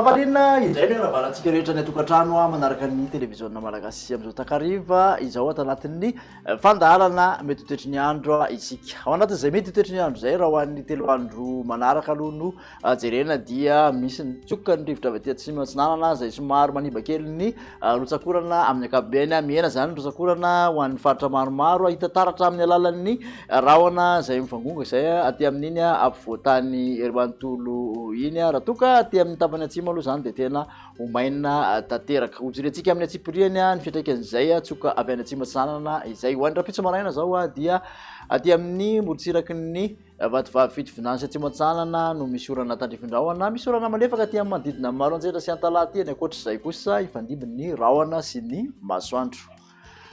Kamarina indray ny rahabalantsika rehetra ny atokantrano manaraka ny televiziona malagasy amin'izao takariva izao ato anatin'ny fandalana mety toetry ny andro isika. Ao anatin'izay mety toetry ny andro izay raha ho an'ny telo andro manaraka aloha no jerena dia misy ny tsoka ny rivotra avy aty atsimo atsinanana izay somary maniba kely ny rotsakorana amin'ny ankapobeny mihena zany rotsakorana ho an'ny faritra maromaro hita taratra amin'ny alalan'ny rahona izay mifangonga izay aty amin'iny ampovoatany Erimanontolo iny raha toka aty amin'ny tapany atsimo aloha zany dia tena omaina tanteraka. Hojerentsika amin'ny atsipiriany ny fiantraikan'izay tsoka avy any atsimo atsinanana izay ho an'ny rapitso maraina zao dia aty amin'ny morotsiraky ny vatovavy fitovinany atsimo atsinanana no misy orana tandrifindrahona, misy orana malefaka aty amin'ny manodidina maro anjera sy antalaty ny ankoatr'izay kosa ifandimby rahona sy ny masoandro.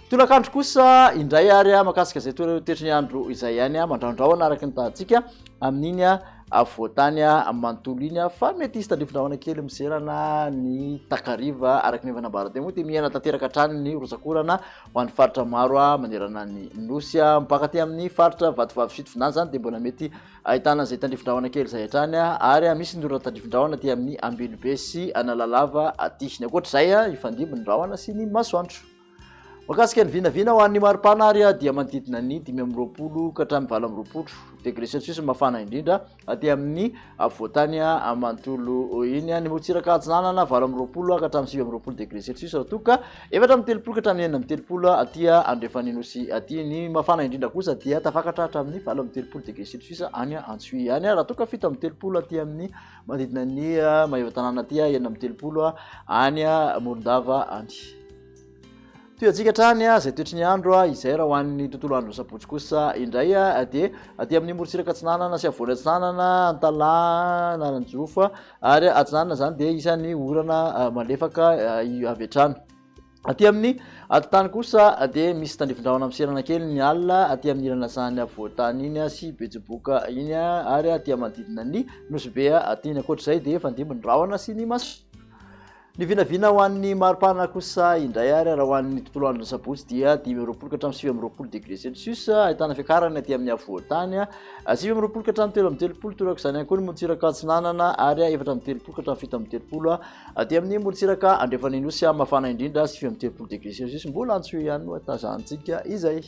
Tolakandro kosa indray ary makasika izay toetry ny andro izay ihany mandraondraona araka ny tahantsika amin'iny avoatany manontolo iny fa mety isy tandrifindrahona kely miserana ny takariva araka ny vanambarana moa dia mihena tanteraka hatrany ny rotsakorana ho an'ny faritra maro manerana ny nosy mipaka aty amin'ny faritra vatovavy fitovinany zany dia mbola mety ahitana izay tandrifindrahona kely izay hatrany ary misy ny orana tandrifindrahona aty amin'ny Ambelobe sy Analalava aty. Ny ankoatr'izay ifandimby ny rahona sy ny masoandro. Makasika ny vinavina ho an'ny maripana ary dia manodidina ny 5 ka hatramin'ny 4 degré celsius mafana indrindra aty amin'ny avoatany manontolo iny ny morotsiraka atsinanana 4 ka hatramin'ny 7 degré celsius raha toka 4 ka hatramin'ny 9 aty andrefanin'osy aty. Ny mafana indrindra kosa dia tafakatra hatramin'ny 13 degré celsius any Antsohihy any raha toka 17 aty amin'ny manodidina ny Mahevatanana aty 13 any Morondava any. Toy-atsika hatrany izay toetry ny andro izay raha ho an'ny tontolo andro sabotsy kosa indray dia aty amin'ny morotsiraka atsinanana sy avoany atsinanana Antalahy Naranjofa ary atsinanana zany dia isan'ny orana malefaka avy hatrany. Aty amin'ny atitany kosa dia misy tandrifindrahona miserana kely ny alina aty amin'ny ilana sany avoatany iny sy Betsiboka iny ary aty manodidina ny Nosy aty. Ny ankoatr'izay dia ifandimby ny rahona sy ny maso. Ny vinavina ho an'ny maripana kosa indray ary raha ho an'ny tontolo andro sabotsy dia 20 ka hatramin'ny 7 degré celsius ahitana fiakarany aty amin'ny avoatany 7 ka hatramin'ny 13 toraka izany ihany koa ny morotsiraka atsinanana ary 13 ka hatramin'ny 17 aty amin'ny morotsiraka andrefanin'osy mafana indrindra sy 13 degré celsius mbola Antsohihy ihany no tazantsika izay.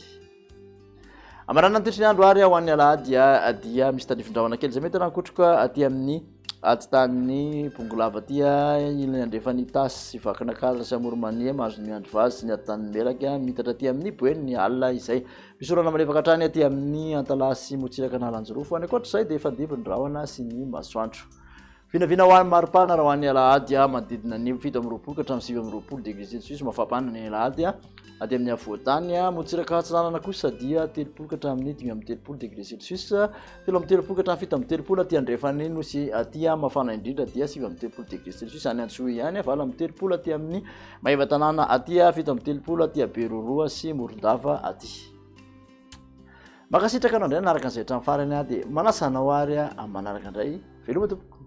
Amarana ny toetry ny andro ary ho an'ny alahady dia misy tandrifindrahona kely izay mety rahankotroka aty amin'ny atitany Bongolava aty ilany andrefan'ny tasy vakana kala sy Amoromania mahazo ny andro vazy sy ny atitany Melaka mitatra aty amin'ny Boeny ny alina izay misy orana malefaka hatrany aty amin'ny Antalahy sy morotsiraka Nalanjorofo. Any ankoatr'izay dia ifandimby ny rahona sy ny masoandro. Vinavina ho an'ny maripana raha ho an'ny alahady manodidina ny 17 ka hatramin'ny 19 degré celsius mafapana ny alahady aty amin'ny avoatany morotsiraka atsinanana kosa dia 3 ka hatramin'ny 13 degré celsius 13 ka hatramin'ny 17 aty andrefany nosy aty mafana indrindra dia 17 degré celsius any Antsohihy ihany 13 aty amin'ny Mahevatanana aty 17 aty Beroroa sy Morondava aty. Makasitraka anao indray naraka an'izay hatramin'ny farany dia manasanao ary manaraka indray veloma tompoko.